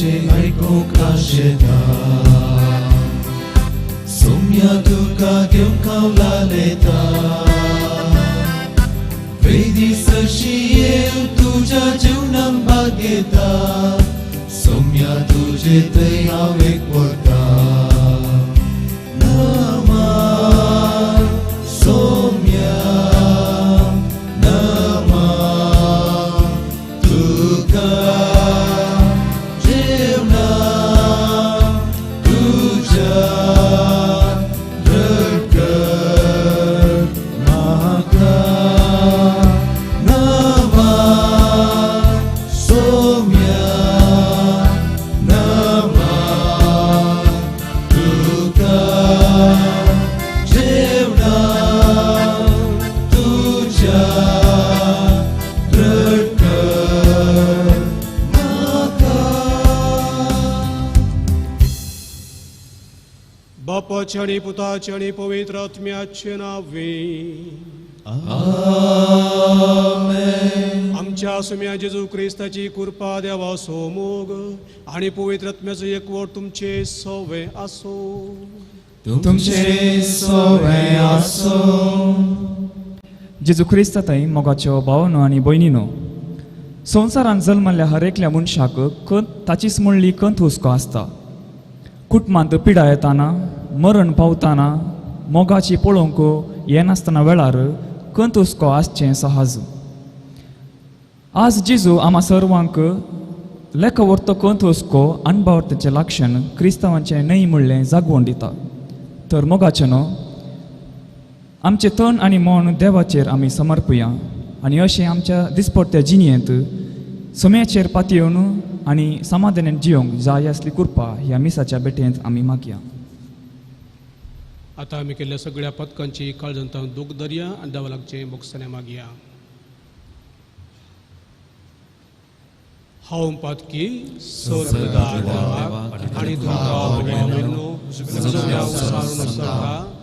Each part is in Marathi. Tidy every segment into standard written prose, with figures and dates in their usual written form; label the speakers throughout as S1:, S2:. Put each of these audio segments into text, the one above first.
S1: तुझे ऐकूंक आशेता सोम्या तुका घेवन खावलालेता वेदीसशी येव तुझ्या जीवनान भाग घेता सोम्या तुझे थंय हांव एकवटा नमा सोम्या नमा तुका जेवना तुझ्या
S2: बापाचे आणि पुताचे आणि पवित्र आत्म्याचे नावे
S1: आमेन.
S2: आमच्या सुम्या जेजू ख्रिस्ताची कृपा देवा सोमोग आणि पवित्र आत्म्याचो एकवट तुमचे सवे आसो
S1: तुमचे सवे आसो.
S3: जेजू ख्रिस्ताताई मोगाच्यो भावनो आनी भयणीनो, संवसारांत जल्मल्ल्या हर एकल्या मनशाक ताचीच म्हणली कंत हुस्को आसता. कुटुंबांत पिडा येताना, मरण पावताना, मोगाची पळोवंक येनासतना वेळार कंत हुस्को आसचें सहज. आज जेजू आम्हा सर्वांक लेखवर्त कंत हुस्को अणभवतेचें लक्षण क्रिस्तांवांचें न्हय म्हणलें जागोवन दिता. तर मोगाचेनो, आमचें तन आनी मन देवाचेर आमी समर्पया आनी अशें आमच्या दिसपट्ट्या जिणेंत सोम्याचेर पातयेवन आनी समाधानान जियोंक जाय असली कृपा ह्या मिसाच्या बेटेंत आमी मागया.
S2: आता आमी केल्ल्या सगळ्या पथकांची काळजांत दूख धरया आनी देवा लागचें मोगसाने मागया. हांव पातकी स्वर्गदार देवाक आनी तुमकां भगवनो सगळ्या सारून सका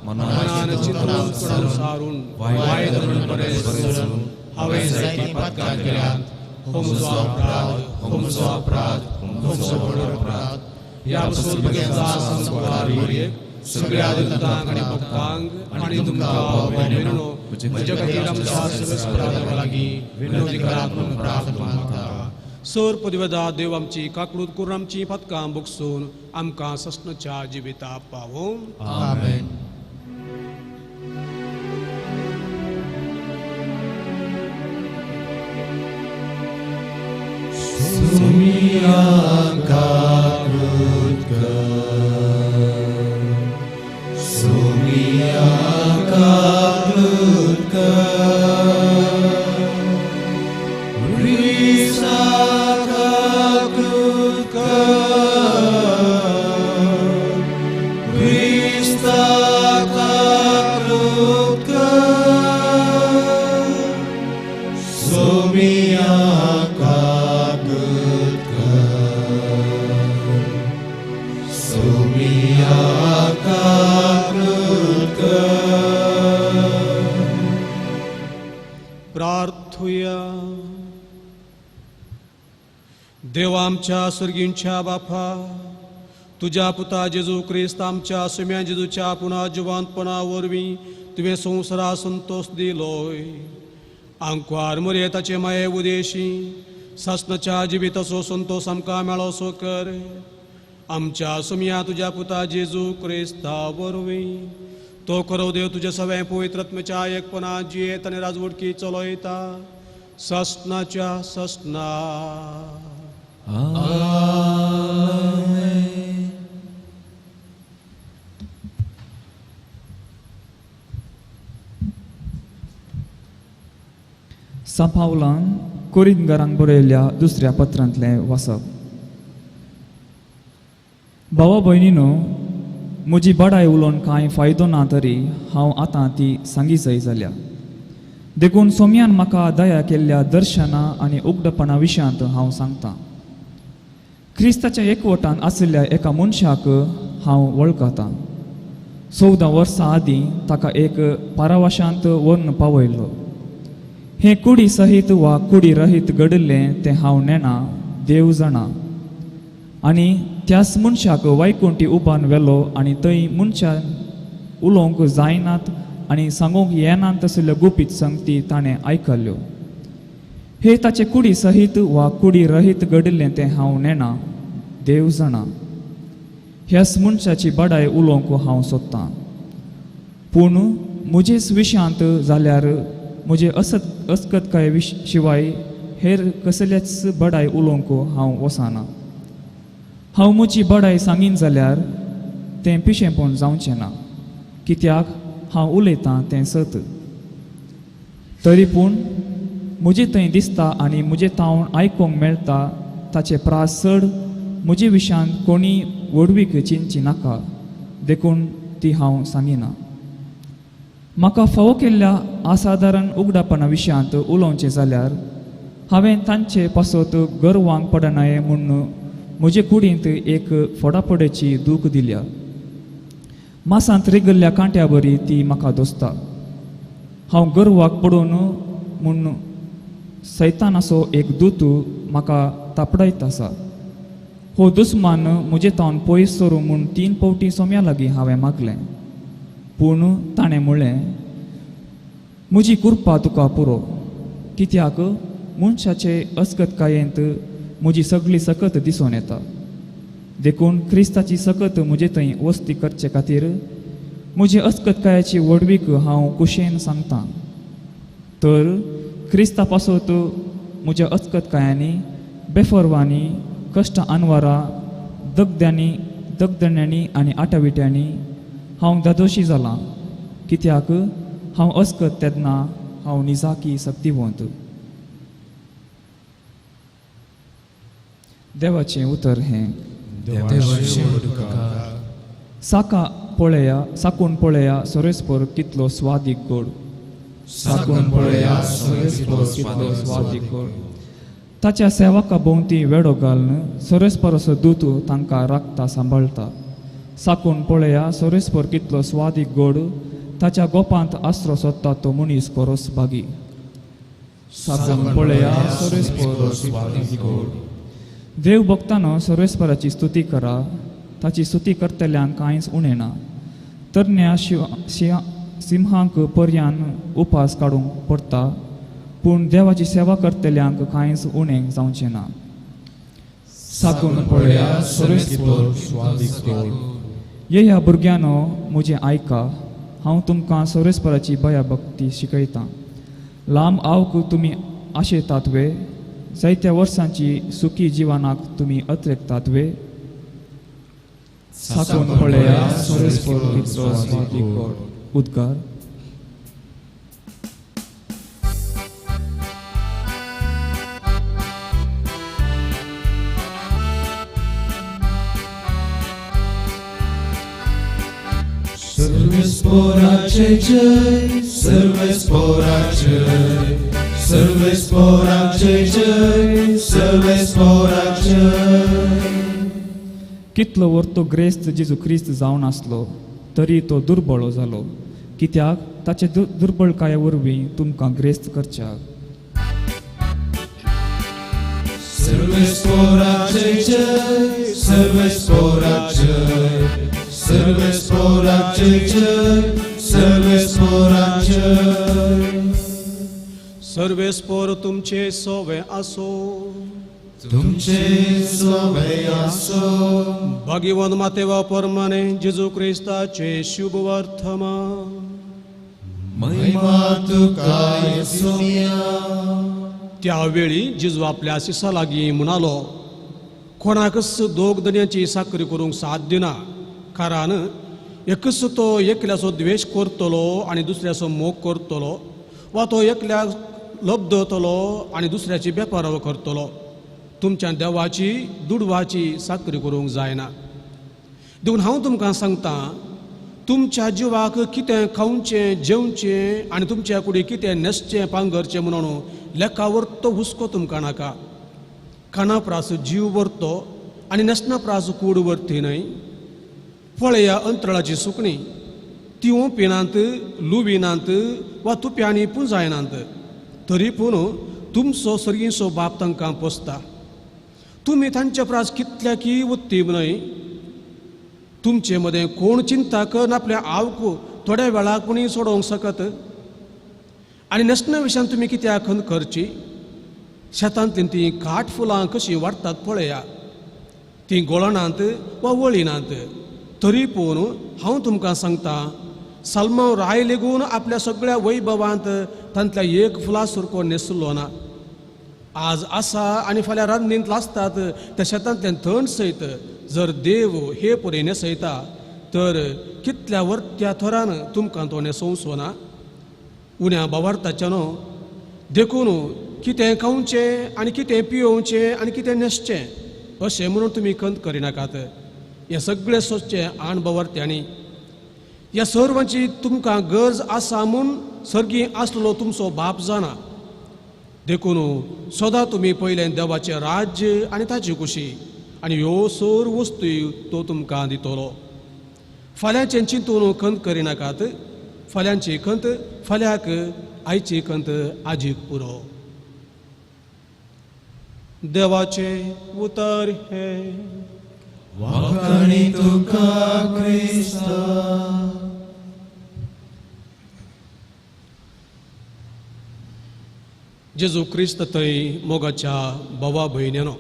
S2: मनान चिंतून करून सारून वायट धरून बरें करून हांवें जायती पथकां केल्यात. हो म्हजो अपराध हो म्हजो व्हड अपराध. ह्या पसून बगेचा संस्कार भरयेक सगळ्या दुतांक आनी भक्तांक आनी तुमकां भगवनो म्हजे खातीर आमच्या सगळ्या लागीं विनवणी करात म्हणून प्रार्थना मागता. सर पदवेदा देव आमची काकूट करून आमची पथकां भोगसून आमकां सस्नाच्या जिविता पावो.
S1: आमेन. सोम्या काकूट कर, सोम्या काकूट कर, ख्रिस्ता काकूट कर, ख्रिस्ता काकूट कर, सोम्या
S2: प्रार्थुया. देवा आमच्या स्वर्गींच्या बापा, तुझ्या पुता जेजू ख्रिस्त आमच्या सुम्या जेजूच्या पुन्हा जिवंतपणा वरवीं तुवें संवसारा संतोष दिलोय. आमकां मर्यादाचे माये उदेशी सस्नाच्या जिविताचो संतोष आमकां मेळोसो कर. आमच्या सुम्या तुझ्या पुता जेजू ख्रिस्ता वरवीं तो खरो देव तुझे सगळे पवित्र आत्म्याच्या एकपणा जियेत आनी राजवटकी चलयता सस्नाच्या सस्ना.
S3: सांपावलान कोरिंथांक बरयल्ल्या दुसऱ्या पत्रांतलें वाचप. भावा भयणीनो, म्हजी बडाय उलोवन कांय फायदो ना तरी हांव आतां ती सांगी जाय जाल्या. देखून सोम्यान म्हाका दया केल्ल्या दर्शना आनी उगडपणा विशयांत हांव सांगतां. क्रिस्ताच्या एकवटान आशिल्ल्या एका मनशाक हांव वळखतां. 14 वर्सां आदीं ताका एक पारावाशांत व्हरून पावयलो. हें कुडी सहीत वा कुडी रहीत घडिल्लें तें हांव नेना, देव जाणा. आनी त्याच मनशाक वैकुंठी उबान व्हेलो आनी थंय मनशान उलोवंक जायनात आनी सांगूंक येनात तसल्यो गुपीत संगती ताणें आयकल्यो. हे ताचे कुडी सहीत वा कुडी रहीत घडिल्लें तें हांव नेना, देव जाणा. ह्याच मनशाची बडाय उलोवंक हांव सोदतां. पूण म्हजेच विशयांत जाल्यार म्हजे अस्कतकाये शिवाय हेर कसल्याच बडाय उलोवंक हांव वचना. हांव म्हजी बडाय सांगीन जाल्यार तें पिशेंपण जावचें ना, कित्याक हांव उलयतां तें सत. तरी पूण म्हजे थंय दिसता आनी म्हजे तावन आयकूंक मेळटा ताचे प्रास चड म्हजे विशयान कोणी वडवीक चिंतची नाका, देखून ती हांव सांगिना. म्हाका फावो केल्ल्या असाधारण उगडापणा विशयांत उलोवचें जाल्यार हांवें तांचे पासत गर्वांक पडनाये म्हूण म्हजे कुडींत एक फोडाफोडेची दूख दिल्या. मासांत रिगल्ल्या कांट्या बरी ती म्हाका दोसता. हांव गर्वाक पडून म्हूण सैतानाचो एक दूत म्हाका तापडायत आसा. हो दुस्मान म्हजे तावन पयस सरू म्हूण 3 फावटी सोम्या लागीं हांवें मागलें. पूण ताणें म्हणलें, म्हजी कृपा तुका पुरो, कित्याक मनशाचे अस्कतकायेंत म्हजी सगळी सकत दिसून येता. देखून क्रिस्ताची सकत म्हजे थंय वस्ती करचे खातीर म्हजे अस्कतकायाची वडवीक हांव कुशेन सांगतां. तर क्रिस्ता पासत म्हज्या अस्कतकायांनी, बेफरवांनी, कश्ट आनवारां, दगदण्यांनी आनी आटाविट्यांनी हांव दादोशी जालां, कित्याक हांव अस्कत तेन्ना हांव निजाकी सक्तिवंत. देवाचें उतर हें. साकून पळया सोरेस्पर कितलो स्वादीक गोड.
S1: साकून पळया सोरेस्पर कितलो स्वादीक गोड.
S3: ताच्या सेवका भोंवती वेडो घालून सोरेस्पराचो दूत तांकां राखता सांबाळटा. साकून पळया सोरेस्पर कितलो स्वादीक गोड. ताच्या गोपांत आसरो सोदता तो मनीस परस भागी. साकून पळया सोरेस्पर स्वादीक गोड. देव भक्तानो सोरेस्पराची स्तुती करा. ताची स्तुती करतल्यांक कांयच उणें ना. तरण्या सिंहांक पर्यान उपास काडूंक पडटा, पूण देवाची सेवा करतल्यांक कांयच उणें जावचें ना.
S1: साकून पळया सोरेस्पर स्वादीक गोड.
S3: ह्या भुरग्यानो म्हजें आयका, हांव तुमकां सोरेस्पराची भक्ती शिकयतां. लांब आवक तुमी आशेतात वे, जायत्या वर्सांची सुखी जिवनाक तुमी अत्रेकतात वे. साकून पळया सोरेस्पर कितलो स्वादीक गोड. उद्गार.
S1: सर्वेस्porace jai, सर्वेस्porace, सर्वेस्porace jai, सर्वेस्porace.
S3: कितलो वर्तो ग्रेस्त जेजू ख्रिस्त जावन आसलो तरी तो दुर्बळ जालो, कित्याक ताचे दुर्बळकाये वरवीं तुमकां ग्रेस्त करच्या.
S1: सर्वेस्porace jai, सर्वेस्porace, सर्वेस्porace jai, सर्वेस्porace.
S2: सर्वेस्पोर तुमचे सोवे आसो.
S1: तुमचे सोवे आसो.
S2: भाग्यवान मातेवा परमाने जेजू क्रिस्ताचे शुभ वर्तमान.
S1: महिमा तुका येसुया.
S2: त्यावेळी जेजू आपल्या शिसा लागीं म्हणालो, कोणाकच दोग दन्याची साखरी करूंक साध्य ना, कारण एकच तो एकल्याचो द्वेश करतलो आनी दुसऱ्याचो मोग करतलो, वा तो एकल्याक लब्धतलो आनी दुसऱ्याची बेपारव करतलो. तुमच्या देवाची दुडवाची साखरी करूंक जायना. देखून हांव तुमकां सांगतां, तुमच्या जिवाक कितें खावचें, जेवचें आनी तुमच्या कुडी कितें न्हेसचें पांगरचें म्हणून लेका व्हरतो हुस्को तुमकां नाका. खाना प्रास जीव व्हरतो आनी न्हेसना प्रास कूड व्हरती न्हय. पळया अंतराळाची सुकणी, तिवूं पिनांत, लुविनांत वा तुप्यांनी पुंजायनांत, तरी पूण तुमचो सर्गीचो बाप तांकां पोसता. तुम्ही तांच्या प्रास कितल्या की उत्तीम न्हय तुमचे मदें कोण चिंता करन आपल्या आवक थोड्या वेळाक कोणी सोडोवंक सकत आनी नसना विशयान तुमी कित्याक खंत करची शेतांतली ती काठ फुलां कशी वाडटात पळया ती गोळणांत वा वळिनांत तरी पूण हांव तुमकां सांगता सलमांव राय लेगून आपल्या सगळ्या वैभवांत तांतल्या एक फुला सुरको नेसलो ना आज आसा आनी फाल्यां रान्नींत लासतात त्या शेतांतल्यान थंड सयत जर देव हे परी नेसयता तर कितल्या वर्त्या थरान तुमकां तो नेसोवचो ना उण्या भावार्थाच्यान देखून कितें खावचें आनी कितें पियोवचें आनी कितें न्हेसचें अशें म्हणून तुमी खंत करिनाकात हें सगळें सोंसचें आण भावार्थ्यांनी ह्या सर्वांची तुमकां गरज आसा म्हूण सर्गी आसलो तुमचो बाप जाणा देखून सदां तुमी पयलें देवाचें राज्य आनी ताची खुशी आनी ह्यो सर्व वस्तूय तो तुमकां दितलो फाल्यांचें चिंतून खंत करिनाकात फाल्यांची खंत फाल्यांक आयची खंत आजीक पुरो देवाचे उतर हे
S1: वाखाणी तुका क्रिस्त
S2: जेजू क्रिस्त थंय मोगाच्या भावा भयण्यांनो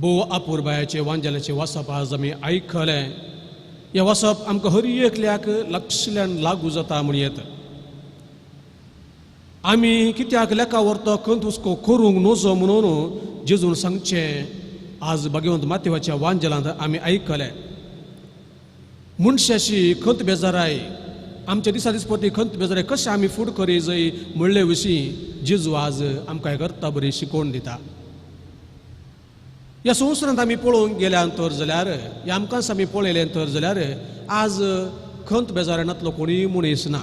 S2: भोव आपुरबायाचे वांजेलाचे वसप आज आमी आयकलें हें वसप आमकां हर एकल्याक लक्षल्यान लागू जाता म्हूण येता आमी कित्याक लेका व्हरतो खंत हुस्को करूंक नजो म्हणून जेजून सांगचें आज भगवंत मातेवाच्या वांजेलांत आमी आयकलें मनशाची खंत बेजाराय आमच्या दिसा दिसपटी खंत बेजाराय कशें आमी फूड करी जंय म्हणले विशीं जेजू आज आमकां करता बरी शिकोवन दिता ह्या संवसारांत आमी पळोवंक गेल्यानंतर जाल्यार ह्या आमकांच आमी पळयलें तर जाल्यार आज खंत बेजारनातलो कोणूय मनीस ना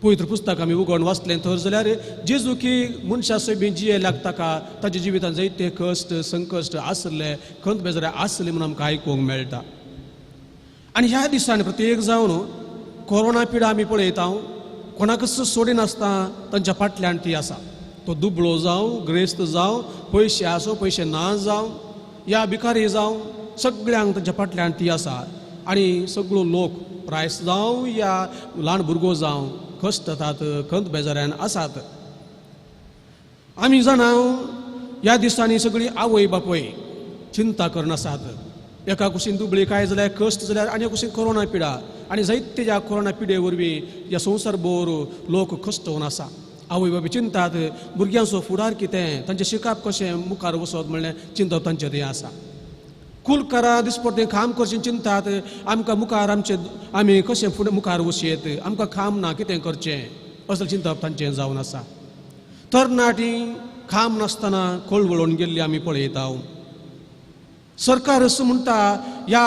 S2: पवित्र पुस्तक आमी उगडून वाचलें तर जाल्यार जेजू की मनशा सोबी जियेल्याक ताका ताच्या जिवितांत जायते कश्ट संकश्ट आसले खंत बेजारे आसले म्हणून आमकां आयकूंक मेळटा आनी ह्या दिसांनी प्रत्येक जावन कोरोना पिडा आमी पळयता कोणाकच सोडिनासता तांच्या फाटल्यान ती आसा तो दुबळो जावं ग्रेस्त जावं पयशे आसो पयशे ना जावं या भिकारी जावं सगळ्यांक तांच्या फाटल्यान ती आसा आनी सगळो लोक प्रायस जावं या ल्हान भुरगो जावं कश्ट जातात खंत बेजाऱ्यान आसात आमी जाणा ह्या दिसांनी सगळीं आवय बापय चिंता करनासात एका कुशीन दुबळी काय जाल्यार कश्ट जाल्यार आनी कुशीन कोरोना पिडा आनी जायते ह्या कोरोना पिडे वरवीं ह्या संवसार भर लोक कश्टवन आसा आवय बाबी चिंतात भुरग्यांचो फुडार कितें तांचें शिकप कशें मुखार वचत म्हणलें चिंता तांचें तें आसा कुलकारा दिसपटें काम करचें चिंतात आमकां मुखार आमी कशें फुडें मुखार वचयत आमकां काम ना कितें करचें असलें चिंतप तांचें जावन आसा तरणाटीं काम नासतना कळवळून गेल्लीं आमी पळयता सरकार असो म्हणटा ह्या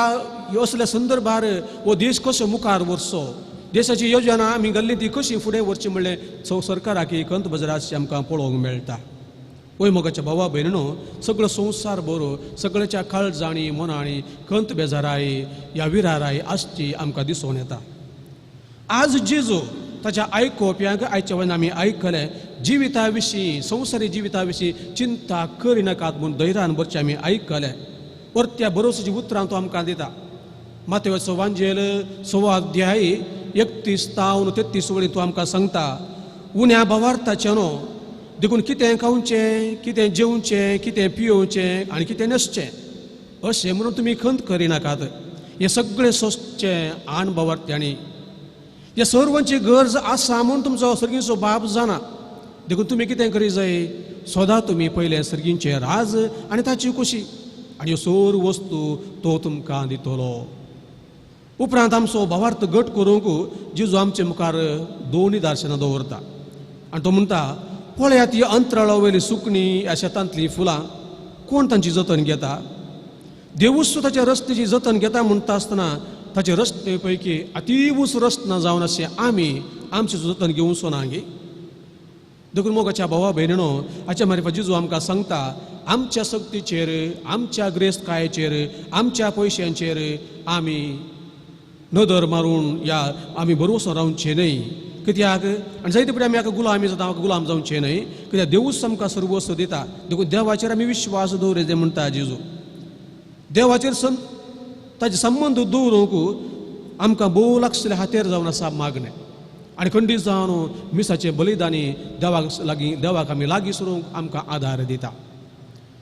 S2: असल्या संदर्भार हो देश कसो मुखार व्हरचो देशाची योजना आमी घाल्ली ती कशी फुडें व्हरची म्हणलें सरकाराक खंत बेजाराची आमकां पळोवंक मेळटा वय मोगाच्या भावा भयणीनो सगळो संवसार बरो सगळ्याच्या काळजाणी मनांनी खंत बेजाराय ह्या विराराय आसची आमकां दिसून येता आज जेजू ताच्या आयकोप्यांक आयच्या वेळार आमी आयकलें जिविता विशीं संवसारी जिविता विशीं चिंता करिनाकात म्हूण धैर्यान बरचें आमी आयकलें परत्या भरोसाची उतरां तो आमकां दिता मातेवाचो वांजेल 6 अध्याय 31 तावन 33 वळी तो आमकां सांगता उण्या भावार्थाच्यान देखून कितें खावचें कितें जेवचें कितें पियोवचें आनी कितें न्हेसचें अशें म्हणून तुमी खंत करिनाकात हें सगळें सोंसचें आण भावार्थ्यांनी ह्या सर्वांची गरज आसा म्हूण तुमचो सर्गीचो बाप जाणा देखून तुमी कितें करी जाय सदां तुमी पयलें सर्गीचें राज आनी ताची खुशी आनी ह्यो सर्व वस्तू तो तुमकां दितलो उपरांत आमचो भावार्थ घट करूंक जेजू आमचे मुखार 2 निदर्शनां दवरता आनी तो म्हणटा पळयात ही अंतराळा वयली सुकणीं ह्या शेतांतलीं फुलां कोण तांची जतन घेता देवूच ताच्या रस्त्याची जतन घेता म्हणटा आसतना ताचे रस्ते पैकी अतिवूच रस्ते जावन अशें आमी आमचें जतन घेवचो ना गे देखून मोगाच्या भावा भयणीनो हाच्या मार्फत जेजू आमकां सांगता आमच्या सक्तीचेर आमच्या ग्रेस्तकायेचेर आमच्या पयशांचेर आमी नदर मारून या आमी भरवंसो रावचे न्हय कित्याक आनी जायते फावटी आमी हाका गुलामी जाता हाका गुलाम जावचें न्हय कित्याक देवूच आमकां सर्वस्व दिता देखून देवाचेर आमी विश्वास दवरचे म्हणटा जेजू देवाचेर ताजे संबंद दवरूंक आमकां भोव लागसले हातेर जावन आसा मागणें आनी खंडीत जावन मिसाचे बलिदानी देवाक आमी लागीं सरूंक आमकां आदार दिता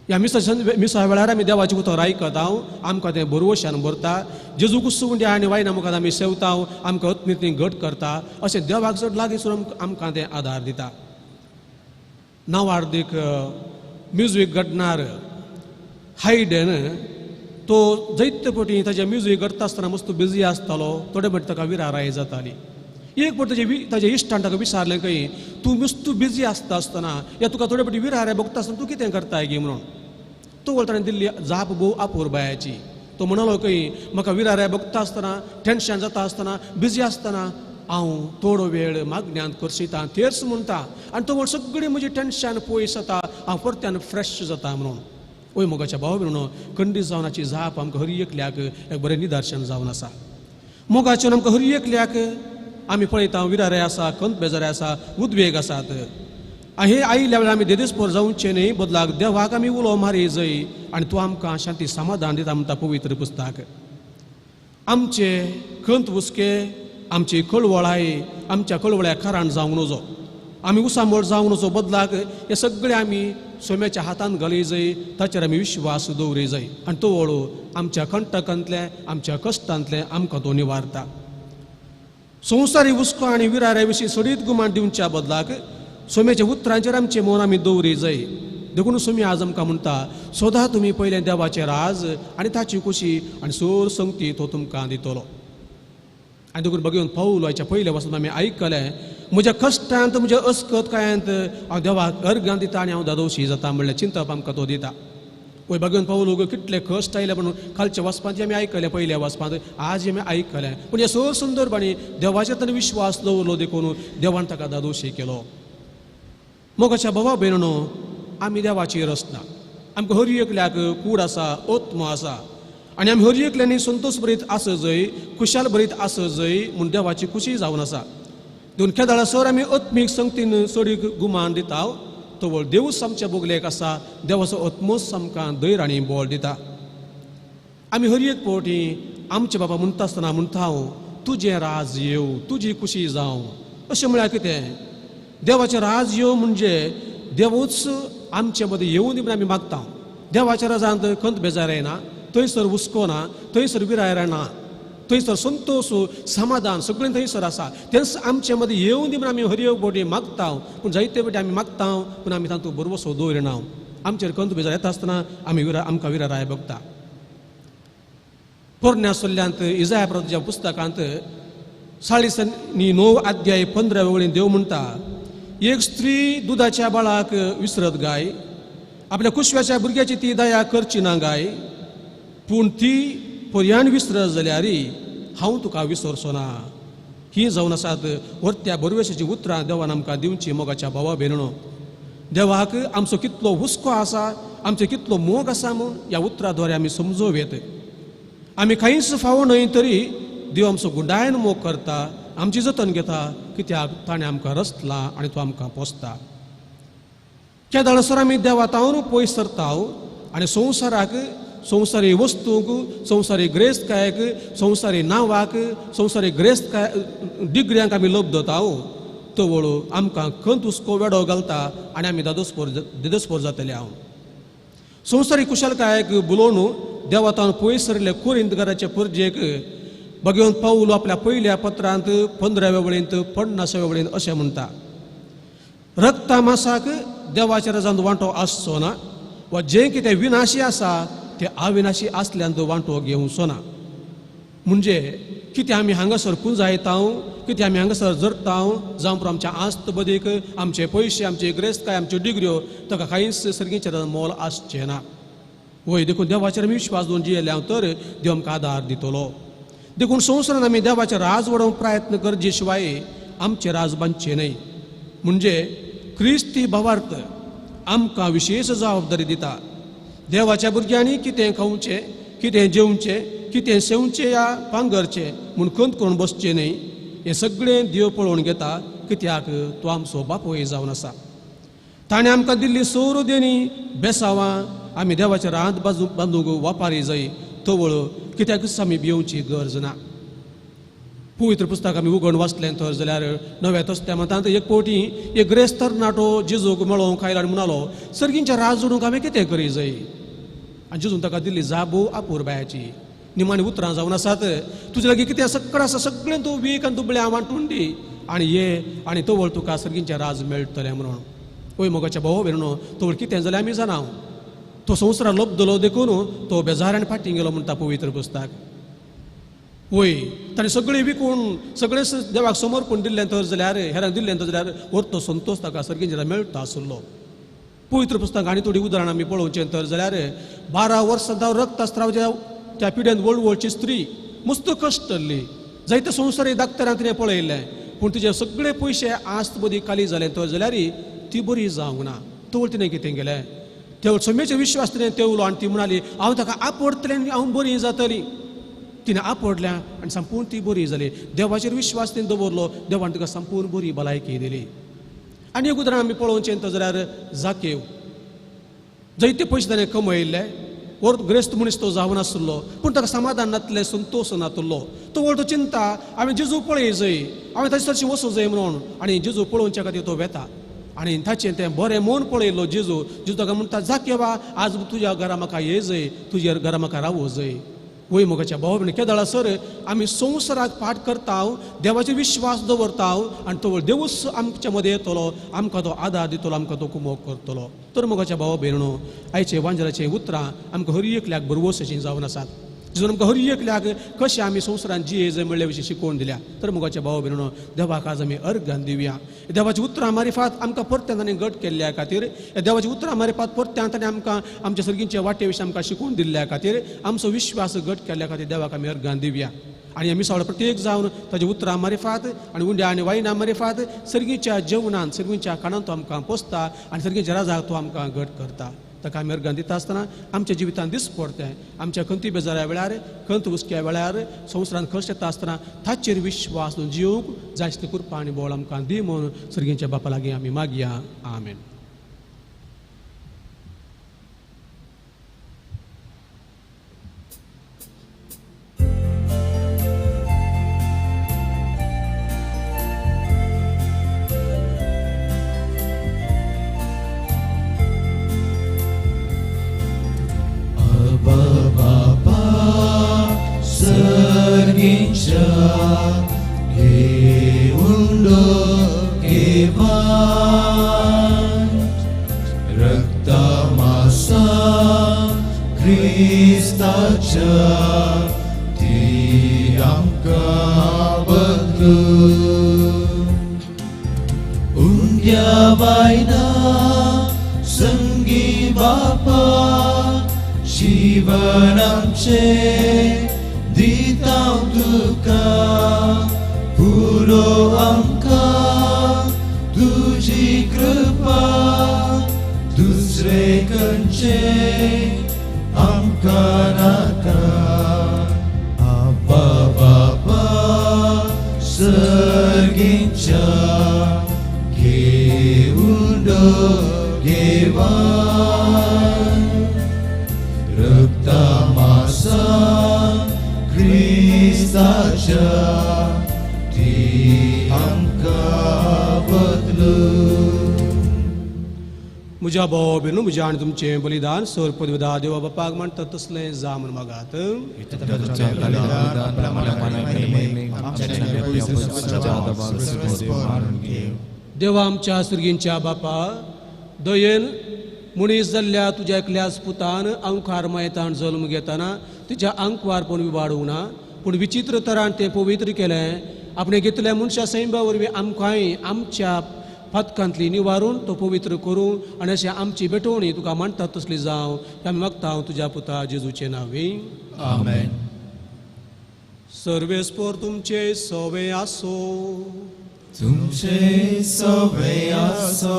S2: ह्या मिसा वेळार आमी देवाचें उतर आयकता आमकां तें बरोवशान भरता जेजू कुसुंड्या आनी वायना मुखार आमी सेवता आमकां अत्मिती घट करता अशें देवाक चड लागीं सरून आमकां तें आदार दिता नावार्दीक म्युजीक घडणार हायडेन तो जायते फावटी ताजें म्युजीक घडटा आसतना मस्त बिजी आसतालो थोडे फावटी ताका विराराय जाताली एक फावटी ताजे इश्टान ताका विचारलें खंय तूं मस्त बिजी आसतना या तुका थोडे फावटी विराराय बघता आसतना तूं कितें करताय गे म्हणून तो वळटा ताणें दिल्ली जाप भोव आपोर बायाची तो म्हणलो खंय म्हाका विराराय बघता आसतना टेन्शन जाता आसतना बिजी आसतना हांव थोडो वेळ मागण्यांत करशिता तेर्स म्हणटा आनी तो सगळीं म्हजी टेन्शन पयस जाता हांव परत्यान फ्रेश जाता म्हणून ओय मोगाच्या भाव भयणो खंडीत जावनाची जाप आमकां हर एकल्याक एक बरें निदर्शन जावन आसा मोगाचें आमकां हर एकल्याक आमी पळयता विराराय आसा कंत बेजारी आसा उद्वेग आसात हे आयिल्ल्या वेळार आमी देदेस्पर जावचें न्हय बदलाक देवाक आमी उलो मारी जय आनी तूं आमकां शांती समाधान दिता म्हणटा पवित्र पुस्तक आमचे खंत हुस्के आमची कळवळाय आमच्या कळवळ्या कारण जावंक नजो आमी उसांबळ जावंक नजो बदलाक हे सगळे आमी सोम्याच्या हातान घाली जय ताचेर आमी विश्वास दवरी जय आनी तो वळू आमच्या कंटकांतले आमच्या कश्टांतले आमकां तो निवारता संवसारी हुस्को आनी विराराय विशीं सडीत गुमान दिवच्या बदलाक सोम्याच्या उतरांचेर आमचें मौन आमी दवरी जय देखून सोमी आज आमकां म्हणटा सदां तुमी पयलें देवाचें राज आनी ताची खुशी आनी सोर संगती तो तुमकां दितलो आनी देखून भगवंत पावलो हाच्या पयले वचून आमी आयकलें म्हज्या कश्टांत म्हज्या अस्कतकायांत हांव देवाक अर्गां दिता आनी हांव दादोशी जाता म्हणल्यार चिंतप आमकां तो दिता पळय भगवंत पावलो कितले कश्ट आयले म्हणून खालच्या वचपांत आमी आयकलें पयल्या वचपांत आज आमी आयकलें पूण हे सोर सुंदरपणी देवाचेर ताणें विश्वास दवरलो देखून देवान ताका दादोशी केलो मोगाच्या भावा भयणो आमी देवाचेर आसना आमकां हर एकल्याक कूड आसा ओत्म आसा आनी आमी हर एकल्यांनी संतोश भरीत आस जंय खुशाल भरीत आस जंय म्हूण देवाची खुशी जावन आसा देखून केदाळासर आमी आत्मीक संगतीन चडीक गुमान दिता तो वळ देवूच आमच्या बोगलेक आसा देवाचो आत्मोस आमकां धैर्य आनी बळ दिता आमी हर एक फावटी आमचे बाबा म्हणटा आसतना म्हणटा तुजें राज येवं तुजी खुशी जावं अशें म्हळ्यार कितें देवाचें राज येवं म्हणजे देवूच आमचे मदीं येवं दी म्हणून आमी मागता देवाच्या राजांत खंत बेजार येना थंयसर हुस्को ना थंयसर विराय ना थंयसर संतोश समाधान सगळें थंयसर आसा तेंच आमचे मदीं येवं दी म्हणून आमी हर एक फावटी मागता पूण जायते फावटी आमी मागता पूण आमी तातूंत बरोवसो दवरिना आमचेर कंत बेजार येता आसतना आमकां विराय बघता पोरण्या सल्ल्यांत इजाया प्रभूच्या पुस्तकांत 9 अध्याय 15 वळीन देव म्हणटा एक स्त्री दुधाच्या बाळाक विसरत गाय आपल्या कुशव्याच्या भुरग्याची ती दया करची ना गाय पूण ती पर्यान विसरत जाल्यार हांव तुका विसरचो ना ही जावन आसात वर्त्या बरवेशाची उतरां देवान आमकां दिवची मोगाच्या भावा भयणो देवाक आमचो कितलो हुस्को आसा आमचो कितलो मोग आसा म्हूण ह्या उतरां द्वारे आमी समजूं येत आमी कांयच फावो न्हय तरी देव आमचो गुंडायन मोग करता आमची जतन घेता कित्याक ताणें आमकां रचला आनी तो आमकां पोसता केदाळसर आमी देवातावन पयस सरता आनी संवसाराक संवसारी वस्तूंक संवसारी ग्रेस्तकायक संवसारी नांवाक संवसारी ग्रेस्तकाय डिग्र्यांक आमी लोभ दता तो वळू आमकां खंत हुस्को वेडो घालता आनी आमी देदस्पोर जातले संवसारी कुशलकायक बुलोवन देवातावन पयस सरले कोरिंतकाराचे परजेक भगवंत पावलो आपल्या पयल्या पत्रांत 15व्या वळींत 50व्या वळींत अशें म्हणटा रक्ता मासाक देवाच्या राजांत वांटो आसचो ना वा जें कितें विनाशी आसा तें अविनाशी आसल्यांत वांटो घेवचो ना म्हणजे कितें आमी हांगासर पुंजायता कितें आमी हांगासर जरता जावं आमच्या आस्त बदीक आमचे पयशे आमचे ग्रेस्तकाय आमच्यो डिग्र्यो ताका कांयच सर्गीचें मोल आसचें ना वय देखून देवाचेर आमी विश्वास दवरून जियेल्या तर देव आमकां आदार दितलो देखून संवसारान आमी देवाचें राज वाडोवंक प्रयत्न करचे शिवाय आमचें राज बांदचें न्हय म्हणजे क्रिस्ती भावार्थ आमकां विशेश जबाबदारी दिता देवाच्या भुरग्यांनी कितें खावचें कितें जेवचें कितें सेवचें या पांगरचें म्हूण खंत करून बसचें न्हय हें सगळें देव पळोवन घेता कित्याक तो आमचो बापोय जावन आसा. ताणें आमकां दिल्ली सोर देणी बेसावां आमी देवाच्या रांत बांदूंक वापारी जाय तवळ कित्याक आमी भिवची गरज ना. पवित्र पुस्तक आमी उगडून वाचलें तर जाल्यार नव्या तस्तेमांतांत एक फावटी एक ग्रेस्त तरणाटो जेजूक मेळोंक आयला आनी म्हणलो सर्गींचें राज जोडूंक आमी कितें करी जाय. आनी जेजून ताका दिल्ली जाबो आपूर बायाची निमाणी उतरां जावन आसात. तुजे लागीं कितें सकड आसा सगळें तूं वीक आनी दुबळें वांटून दी आनी ये आनी तवळ तुका सर्गींचें राज मेळटलें म्हणून. ओय मोगाच्या भाव भयणो तवळ कितें जालें आमी जाणां. तो संवसारा लब्धलो देखून तो बेजारान फाटीं गेलो म्हणटा पवित्र पुस्तक. वय ताणें सगळें विकून सगळें देवाक समर्पण दिल्लें तर जाल्यार हेरांक दिल्लें तर जाल्यार व्हरतो संतोश ताका सर्गींचें मेळटा आसलो. पवित्र पुस्तक आनी थोडी उदाहरणां आमी पळोवचें तर जाल्यार 12 वर्सां जावन रक्तस्त्रावाच्या त्या पिड्यान व्हडची स्त्री मस्त कश्टल्ली. जायते संवसारी दाक्तरांक तिणें पळयलें पूण तिचे सगळे पयशे आस्त मदीं खाली जालें तर जाल्यार ती बरी जावंक ना. तवळ तिणें कितें केलें तेवळ समेचे विश्वास तिणें तेवलो आनी ती म्हणाली हांव ताका आपडटलें आनी हांव बरी जातली. तिणें आपडल्या आनी संपूर्ण ती बरी जाली. देवाचेर विश्वास तिणें दवरलो देवान तिका संपूर्ण बरी भलायकी दिली. आनी एक उदाहरण आमी पळोवचें तर जाल्यार जाकेव. जायते पयशे ताणें कमयल्ले वर ग्रेस्त मनीस तो जावन आसलो पूण ताका समाधान नासलें संतोश नासलो. तो व्हड तो चिंता हांवें जेजू पळय जाय हांवें ताचे तशें वचूं जाय म्हणून आनी जेजू पळोवच्या खातीर तो वेता. आनी ताचें तें बरें मन पळयलो जेजू ताका म्हणटा जाकेवा आज तुज्या घरा म्हाका ये जाय तुज्या घरा म्हाका रावूं जाय. वय मोगाच्या भाव भयणी केदाळा सर आमी संवसाराक पाठ करता देवाचेर विश्वास दवरता आनी तो देवूच आमच्या मदें येतलो आमकां तो आदार दितलो आमकां तो कुमोग करतलो. तर मोगाच्या भाव भयणो आयचे वांजराचें उतरां आमकां हर एकल्याक बरोवसेचीं जावन आसात. जितून आमकां हर एकल्याक कशें आमी संवसारान जिये जाय म्हणले विशीं शिकोवन दिल्या. तर मोगाच्या भाव भयणो देवाक आज आमी अर्घ्यान दिवया. देवाची उतरां मारिफात आमकां परत्यान ताणें घट केल्ल्या खातीर देवाची उतरां मारिफात परत्यान ताणें आमकां आमच्या सर्गींच्या वाटे विशीं आमकां शिकोवन दिल्ल्या खातीर आमचो विश्वास घट केल्ल्या खातीर देवाक आमी अर्घ्यान दिवया. आनी आमी सगळे प्रत्येक जावन ताच्या उतरां मारिफात आनी उंड्या आनी वायना मारिफात सर्गीच्या जेवणान सर्गीच्या कानान तो आमकां पोसता आनी सर्गीच्या राजाक तो आमकां घट करता. ताका आमी अर्घ्यान दिता आसतना आमच्या जिवितांत दीस पडते आमच्या खंती बेजाऱ्या वेळार खंत हुस्क्या वेळार संवसारांत खर्च येता आसतना ताचेर विश्वास जिवूंक जाय तितली कृपा आनी बळ आमकां दी म्हूण सर्गीच्या बापा लागीं आमी मागया. आमेन. म्हज्या भाव भयणो म्हजें आनी तुमचें बलिदान सर्पदा देवा बापाक म्हणटा तसलें जा म्हूण मागात. देवा आमच्या सर्गींच्या बापा दयेन मनीस जाल्ल्या तुज्या एकल्याच पुतान अंकार मायतान जल्म घेतना तिच्या अंकवारपण विबाडूंक ना पूण विचित्र तरान तें पवित्र केलें. आपणें घेतल्या मनशा सैंबा वरवीं आमकांय आमच्या फातकांतली निवारून तो पवित्र करूं आनी अशें आमची बेटोवणी तुका म्हणटा तसली जावं आमी मागता हांव तुज्या पुता जेजूचे नांवी.
S1: आमेन.
S2: सर्वेस्पर तुमचे सवे आसो.
S1: तुमचे सवे आसो.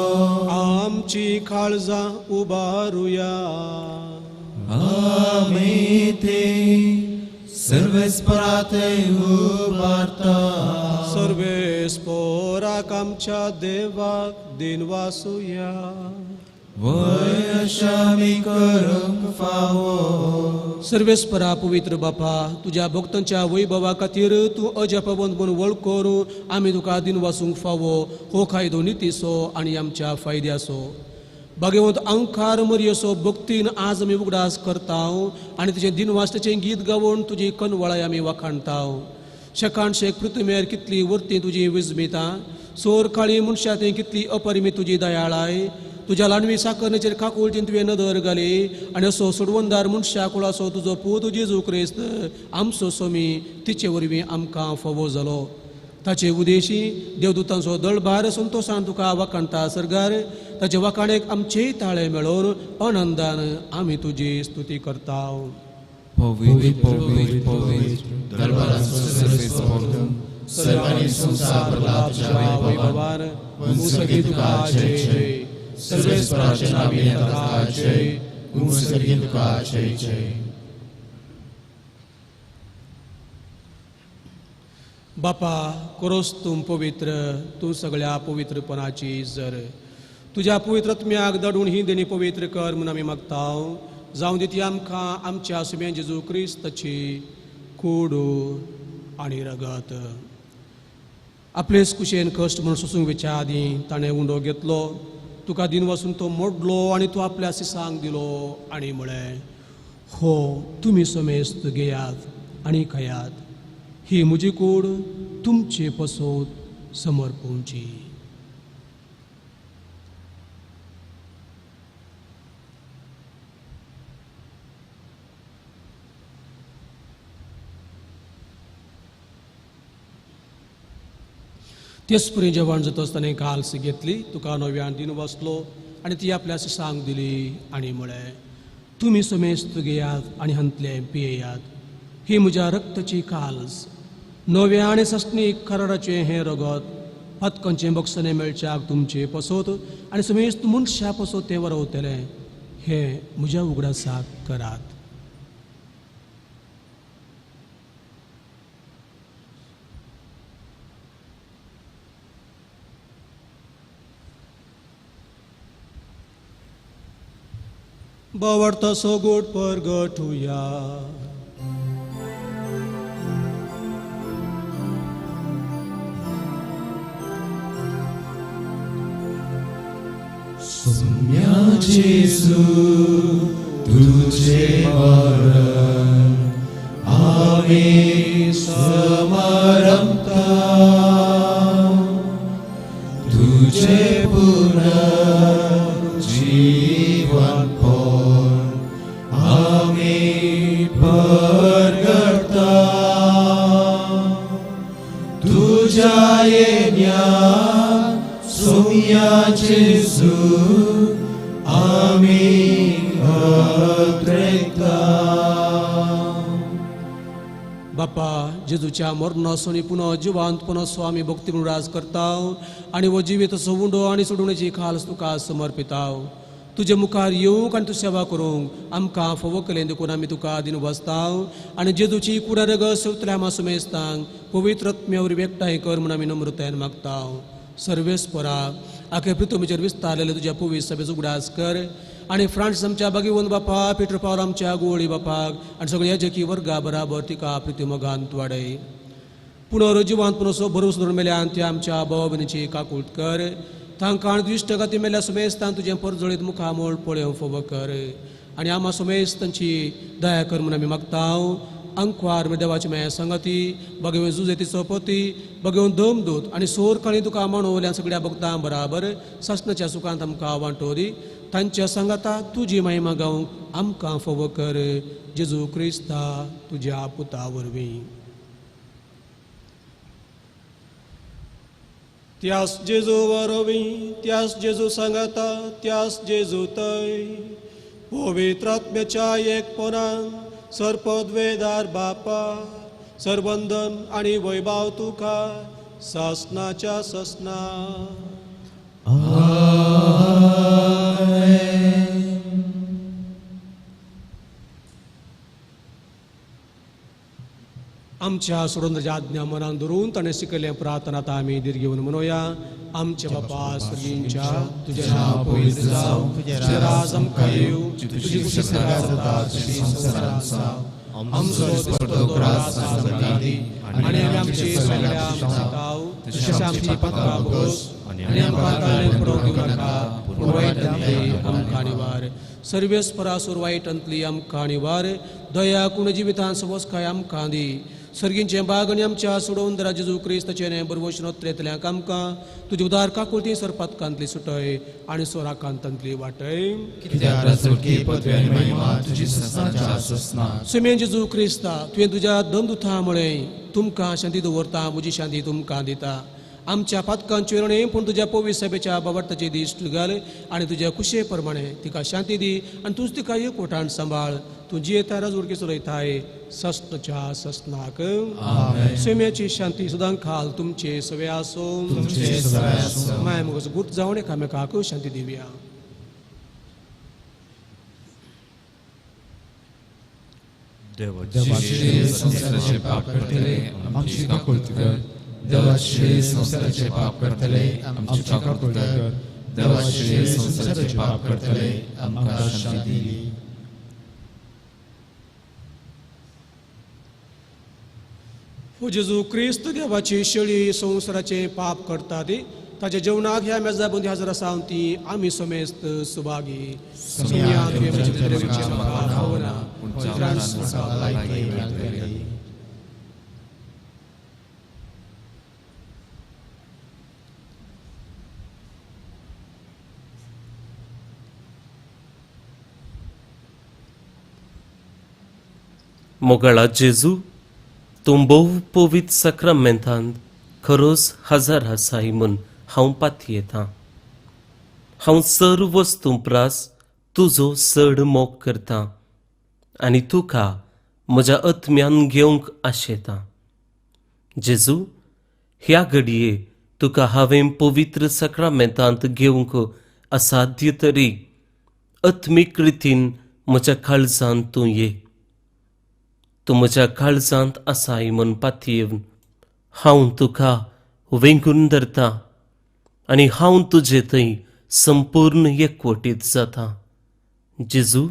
S2: आमची काळजां उबारुया.
S1: आमी ते सर्वेस्परात उबारता.
S2: सर्वेस्पोराक आमच्या देवाक दिन वासुया.
S1: वयशामी करूंक फावो.
S2: सर्वेस्परा पवित्र बापा, तुझ्या भक्तांच्या वैभवा खातीर तूं अजपबंद म्हूण वळखून आमी तुका दिन वासूंक फावो. हो कायदो नितीसो आनी आमच्या फायद्याचो. भगवंत अंकार मरयसो भक्तीन आज आमी उगडास करता आनी तुजें दिनवासतेचें गीत गावून तुजी कनवळाय आमी वखाणटा. शेकाणशेक पृथ्वीमेर कितली वर्ती तुजी विजमिता. सोर काळी मनशां कितली अपरिमीत तुजी दयाळाय. तुज्या लाडवी साकरणेचेर काकुळटीन तुवें नदर घाली आनी असो सोडवणदार मनशा कुळाचो तुजो पूत जेजू क्रिस्त आमचो सोमी तिचे वरवीं आमकां फावो जालो. ताचे उदेशी देवदूतांचो दळभार संतोशान तुका वखाणटा सरकार. ताचे वखाणेक आमचेय ताळे मेळोवन आनंदान आमी तुजी स्तुती करता.
S1: पवित्र पवित्र पवित्र दरबाराचो सर्वेस्पोर सर्वांनी संसार भरला
S2: वैभवान मुसगी तुका जय जय.
S1: सर्वेस्पराचे नावी तुका जय. मुसगी तुका जय जय.
S2: बापा करोस तूं पवित्र, तूं सगळ्या पवित्रपणाची जर. तुज्या पवित्रत्म्याक दडून ही देणी पवित्र कर म्हूण आमी मागता. जावं दी ती आमकां आमच्या सुम्या जेजू क्रिस्ताची कूड आनी रगत. आपलेच कुशेन कश्ट म्हणून सोसूंक वेच्या आदीं ताणें उंडो घेतलो. तुका दिन वचून तो मोडलो आनी तूं आपल्या सिसांक दिलो आनी म्हळें, हो तुमी समेस्त घेयात आनी खायात. ही म्हजी कूड तुमचे पसोत समर्पोवची. तेच परी जेवण जाता आसतना काल्स घेतली. तुका नव्यान दिन वसलो आनी ती आपल्या सिसांक दिली आनी म्हळें, तुमी समेस्त घेयात आनी हांतले पियेयात. ही म्हज्या रक्ताची काल्स, नव्या आनी सस्नीक कराराचें हें रगत. पतकांचें बक्षणें मेळच्याक तुमचे पसोत आनी समेस्त मनशा पसोत तें वरवतलें. हें म्हज्या उगडासाक करात. बावडतासो गोड परगटुया.
S1: सुम्या जेजू तुझे मरण आमी समरमता. तुझे पुनर्जीवन आमी परगटता. तुझ्या येण्याक सोम्या जेजू आमी अत्रेकता.
S2: बापा जेजूच्या मरणासो पुनः जिवांतपणासो आमी भक्ती म्हणून राज करता आनी हो जिवीत सवुंडो आनी सोडवण्याची खालस तुका समर्पिता. तुजे मुखार येवंक आनी तूं सेवा करूंक आमकां फोव केलें देखून आमी तुका दिन वसता आनी जेजूची कुडा रगत सवतल्या आमा सुमेस्तांक पवित्रत्म्यावर एकठांय कर म्हूण आमी नम्रतायेन मागता. सर्वेस्परा आखे पृथ्वीचेर विस्तारलेले तुज्या पवित्र सभेचो उगडास कर आनी फ्रांस आमच्या भगवंत बापा पिटर पावर आमच्या गोळी बापाक आनी सगळ्या याजकी वर्गा बराबर तिका प्रिती मोगांत वाडय. पुनर्जिवांतपणाचो भरोसो दवरून मेल्यान त्या आमच्या भावा भयणीची काकूट कर. तांकां द्विश्ट गती मेल्या सुमेस्तान तुजें परजळीत मुखामोळ पळोवन फोव कर आनी आमा सुमेस्तांची दया कर म्हूण आमी मागता. अंकवार देवाची माया संगती भगवे जुजेतीचो पती भगवन दमदूत आनी सोर काळी तुका मांडवल्या सगळ्या भक्तां बराबर ससनाच्या सुखांत आमकां वांटो दी. तांच्या संगता तुजी महिमा गावंक आमकां फोव कर. जेजू क्रिस्ता तुज्या पुता वरवीं. त्यास जेजू वरवीं त्यास जेजू सांगता त्यास जेजू तय पवित्रात्म्याच्या एकपणान सरपदवेदार बापा सरबंधन आनी वैभव तुका ससनाच्या ससना. आमच्या सोडून आज्ञा मनान धरून ताणें शिकयलें प्रार्थना आतां आमी दीर घेवन म्हणुया. आमचे बापा स्वर्गीयांच्या, तुजें नांव पवित्र जावं, तुजें राज आमकां येवं, तुजी कुशी सदां जाता तशी संवसारांत जावं. आमचो दिसपट्टो रास आज आमकां दी, आनी आमी आमची सगळ्या आमकां तशें आमची पातकां भोगोस, आनी आमकां ताळें पडोवंक दिवं नाका, पूण वायटांतली आमकां निवार. सर्वेस्परासूर वायटांतली आमकां निवार. दया कुण जिवितांत सबोस काय आमकां दी. सर्गींचे बागणी आमच्या सोडून दरा जेजू क्रिस्ताचे न्हय बरवशनोत्रेंतल्यांक आमकां तुजी उदार काकुळटी सरपातकांतली सुटय आनी सोराकांतांतली वाटय.
S1: कित्याक रचणुकी पदवी आनी महिमा तुजी सदांच्या आसनात.
S2: सुमेन जेजू क्रिस्ता, तुवें तुज्या दंदुथा मुळें तुमकां शांती दवरता, म्हजी शांती तुमकां दिता. आमच्या पातकांची न्हय पूण तुज्या पवित्र सभेच्या बाबताची दिश्ट घाल आनी तुज्या कुशे प्रमाणे तिका शांती दी आनी तूंच तिका एकवटान सांबाळ. तूं जियेता राजवडकी चलयताय सस्तच्या सस्नाक. सुम्याची शांती सदां खाल तुमचे सवे आसूं. माय मुगोस गुट जावन एकामेकाक शांती दिवया.
S1: देवाचे संसाराचे पाप करतले आमची काकुळट कर. देवाचे संसाराचे पाप करतले आमची काकुळट कर. देवाचे संसाराचे पाप करतले आमकां शांती दी.
S2: हो जेजू क्रिस्त देवाची शेळी संवसाराचे पाप करता ती ताच्या जेवणाक ह्या मेजाबंदी हजर आसात ती आमी समेस्त सुभागी.
S4: मोगळा जेजू, तूं बहु पवित्र सक्रामेंतांत खरोच हजर आसाय म्हूण हांव पातयेतां. हांव सर्व वस्तू प्रास तुजो चड मोग करतां आनी तुका म्हज्या आत्म्यान घेवंक आशेतां. जेजू, ह्या घडये तुका हांवें पवित्र सक्रामेंतांत घेवंक असाध्य तरी आत्मीक रितीन म्हज्या काळजांत तूं ये. तूं म्हज्या काळजांत आसाय म्हूण पातयेवन हांव तुका वेंगून धरतां आनी हांव तुजे थंय संपूर्ण एकवटीत जाता. जेजू,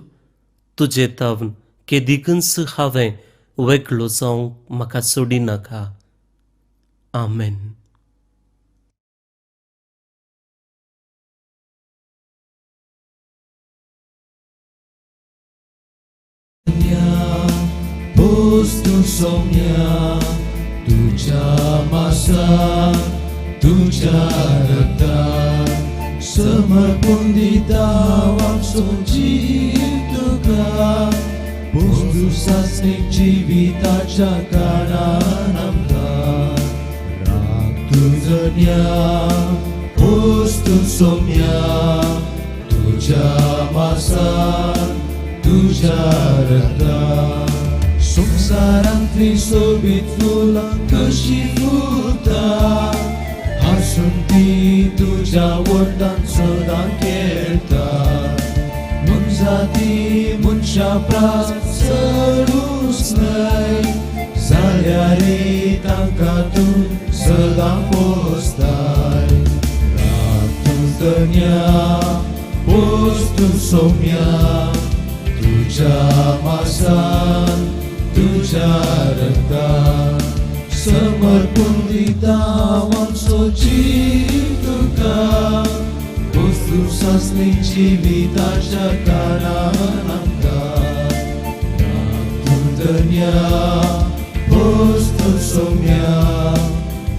S4: तुजे तावन केदीकच हांवें वेगळो जावंक म्हाका सोडी नाका. आमेन.
S1: Postu somnia tuja masa tuja rata समर्पण दिता तुका पोstu सासणीक जिविताच्या काळान आमकां राग तुजन्या पोstu somnia तुजा मासा तुजा रता संसारांतली सोबीत फुलां कशी फुलता हांसून ती तुज्या वटान सदां खेळटा मनशा ती मनशा प्रास चडूच न्हय जाल्यार तांकां तूं सदां पोसताय राग तुजन्या पोस्तू सौम्या तुज्या मासान तुझ्या रक्तान समर्पण दिता आमचो जीव तुका पोस्तू सासणी जिविताच्या काळान आमकां तुंदन्या पोस्तू सौम्या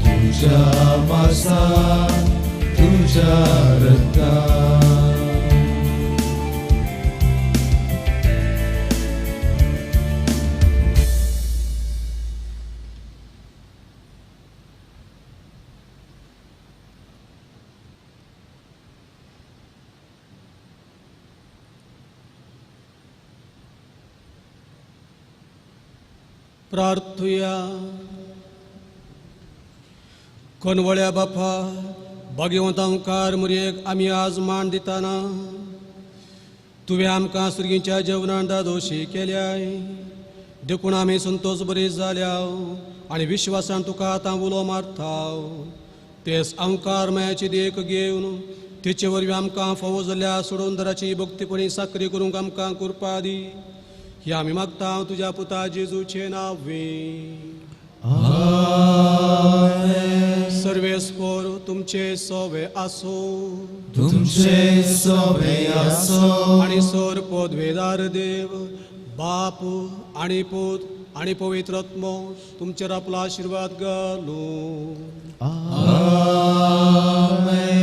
S1: तुझ्या मासान तुझ्या रक्तान.
S2: प्रार्थुया. कोनवळ्या बापा भाग्यवंतांकार मुरयेक आमी आज मान दिताना तुवें आमकां सुर्गीच्या जेवणान दादोशी केल्याय. देखून आमी संतोष बरी जाल्या आनी विश्वासान तुका आतां उलो मारता. तेच अहंकार मायाची देख घेवन तेचे वरवीं आमकां फावो जाल्ल्या सोडूनदाराची भक्तीपणी साकरी करूंक आमकां कृपा दी. हे आमी मागता तुज्या पुता जेजूचे नांवे. सर्वेस्पोर तुमचे सोवे आसो.
S1: तुमचे सोबे आसो.
S2: आणि सोर पोदवेदार देव बाप आणि पूत आणि पवित्र आत्मो तुमचेर आपला आशीर्वाद घालू.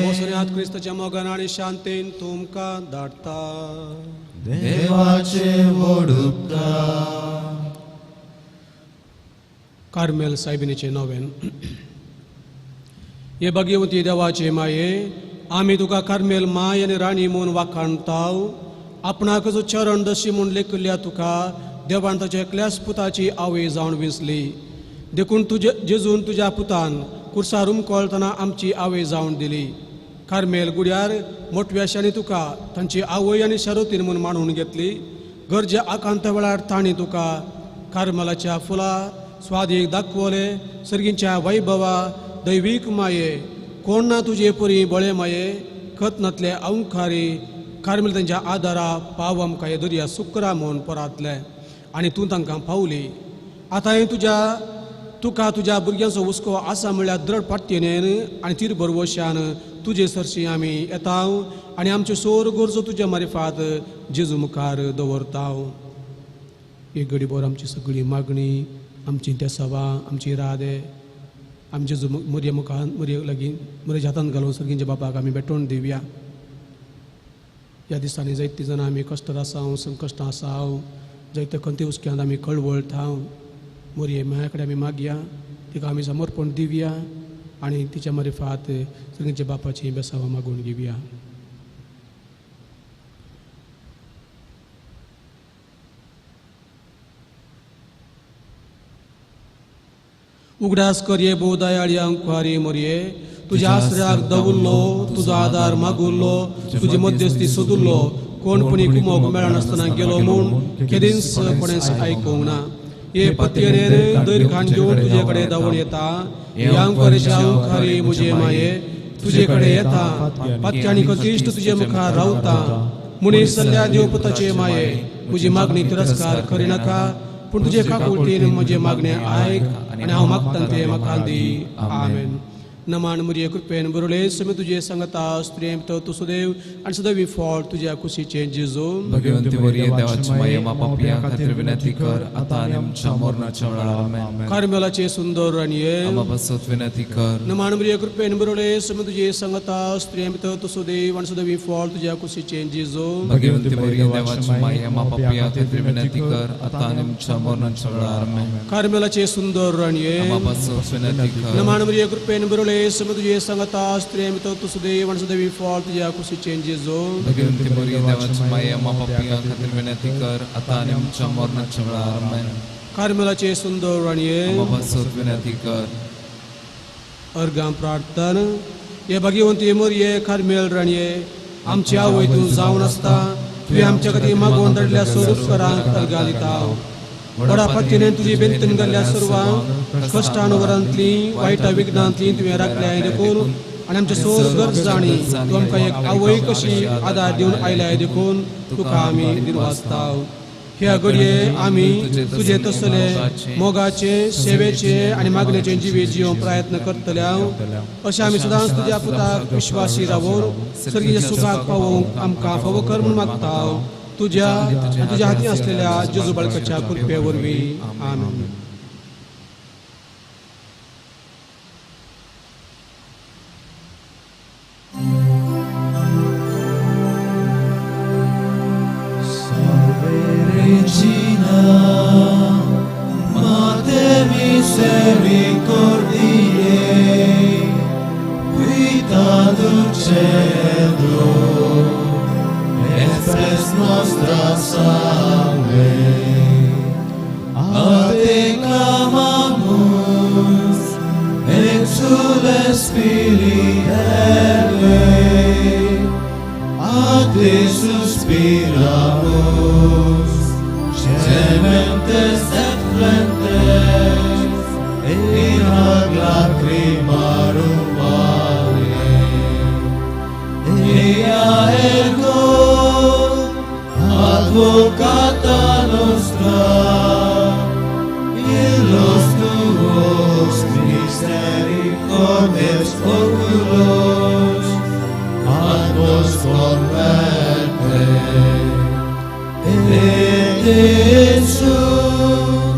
S2: मोसऱ्यांत क्रिस्ताच्या मोगान आणि शांतीन तुमकां धाडटा.
S1: देवाचे व्हड उपकार.
S2: कार्मेल सायबिणीचे नोवेन. हे भगवती देवाचे माये, आमी तुका कार्मेल माय आनी राणी म्हूण वाखाणताव. आपणाकच चरण दशी म्हूण लेखिल्ल्या तुका देवान ताच्या एकल्याच पुताची आवय जावन विसली. देखून जेजून तुज्या पुतान कुर्सार उमकळतना आमची आवय जावन दिली. कार्मेल गुड्यार मोठव्याशांनी तुका तांची आवय आनी शारोतीन म्हूण मानून घेतली. गरजे आकांत वेळार तांणी तुका कार्मेलाच्या फुला स्वादीक दाखवले. सर्गींच्या वैभवा दैवीक माये, कोण ना तुजे पुरी बळे माये, खतनातले अहंकारी कार्मेल तांच्या आदारा पाव आमकां हे दर्या सुकरा म्हूण परातले आनी तूं तांकां पावली. आतां हे तुका तुज्या भुरग्यांचो हुस्को आसा म्हणल्यार दृढ पाट्येन आनी तीर भरवशान तुजे सरशी आमी येताव आनी आमच्यो सोर गरजो तुज्या मारिफात जेजू मुखार दवरताव. एक घडीभर आमची सगळी मागणी, आमची त्या सभा, आमची रादे आमी जेजू मोरये मुखार मोरये लागीं मोरये हातांत घालून सर्गींच्या बापाक आमी भेटोवन दिवया. ह्या दिसांनी जायतीं जाणां आमी कश्टांत आसाव, संकश्टां आसाव, जायते खंती हुस्क्यांत आमी कळवळटाव. मोरये माया कडेन आमी मागया, तिका आमी समर्पण दिवया आनी तिच्या मारिफात सर्गींच्या बापाची बेसावां मागून घेवया. उगडास कर ये बोदायाळी अंकुरी मोरये, तुझ्या आश्रयाक दवुरलो, तुजो आदार मागुरलो, तुजी मध्यस्थी सोदुरलो. कोणपणी कुमोग मेळनासतना गेलो म्हूण केदींच कोणेंच आयकूंक ना. हे पत्येन दैर खाण घेवन तुजे कडेन धांवून येता. हे अंकुरीच्या अंकुरी म्हजे माये, तुजे कडेन येता. पत्त्यांनी कतिश्ट तुजे मुखार रावता. मुनीस जाल्ल्या देवपुताचे माये, म्हजी मागणी तिरस्कार करिनाका, पूण तुजे काकुळटीन म्हजे मागणे आयक आनी हांव मागता ते म्हाका दी. आमेन. नमान मुरये कृपेन बरोले समी तुजे सांगता स्त्रियें भितर तूं सुदैव आनी सदैवी फळ तुज्या कुशीचे जेजू.
S1: भगवंती वरये देवाची माये, मा पापियां खातीर विनंती कर, आतां आनी आमच्या मरणाच्या वेळार. आमेन.
S2: कार्मेलाचे सुंदर राणये,
S1: आम्हा पासत विनंती कर.
S2: नमान मुरये कृपेन बरोले समी तुजे सांगता स्त्रियें भितर तूं सुदैव आनी सदैवी फळ तुज्या कुशीचे जेजू.
S1: भगवंती वरये देवाची माये, मा पापियां खातीर विनंती कर, आतां आनी आमच्या मरणाच्या वेळार. आमेन.
S2: कार्मेलाचे सुंदर राणये,
S1: आम्हा पासत विनंती कर.
S2: नमान मुरये कृपेन बरोले समी तुजे सांगता स्त्रियें भितर तूं सुदैव आनी सदैवी फळ तुज्या कुशीचे जेजू.
S1: भगवंती वरये देवाची माये, मा पापियां खातीर विनंती कर, आतां आनी आमच्या मरणाच्या वेळार. आमेन.
S2: कार्मेलाचे सुंदर राणये,
S1: आम्हा पासत विनंती कर.
S2: अर्गां प्रार्थना. हे भगवंती मोरये कार्मेल राणये, आमची आवय तूं जावन आसता. तुवें आमच्या खातीर मागोवन धाडल्या स्वरूपकारांक अर्गां दिता. व्हडा पत्तीन तुजी बेंतीन घाल्ल्या सर्वांक कश्टानुवरांतली वायटा विघ्नांतली तुवें राखल्या देखून आनी आमच्या सोर गरजांनी तूं आमकां एक आवय कशी आदार दिवन आयल्या देखून तुका आमी दिनवाजताव. ह्या घडये आमी तुजे तसले मोगाचे, सेवेचे आनी मागणेचे जिवे जिवंक प्रयत्न करतल्या. अशें आमी सदांच तुज्या पुताक विश्वासी रावून सर्गीच्या सुखाक पावोवंक आमकां फावो कर म्हूण मागताव. तुज्या हाती असलेल्या जेजू बाळकाच्या कृपे वरवीं. आमेन.
S1: Nostra salve, a te clamamus, exules Spiritus, a te suspiramus, Gementes et flentes, in hoc lacrimarum vale. Ea ergo, advocata nostra, illos tuos misericordes oculos, ad nos converte. Et Jesum,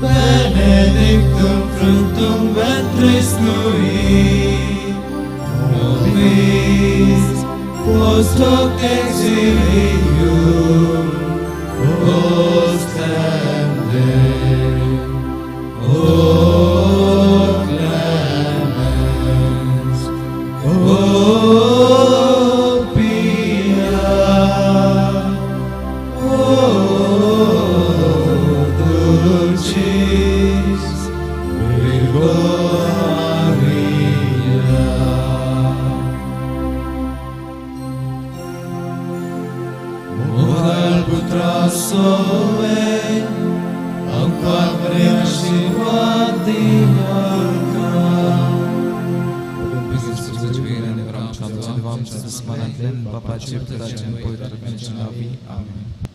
S1: benedictum fructum ventris tui, nobis post hoc exilium ostende. O clemens, O pia, O dulcis Virgo Maria. Moral putras soe, amquam reascivat diarca. Вам, что с Манатlen, Папа Чиптачем, Поэтрапенчен Ави. Аминь.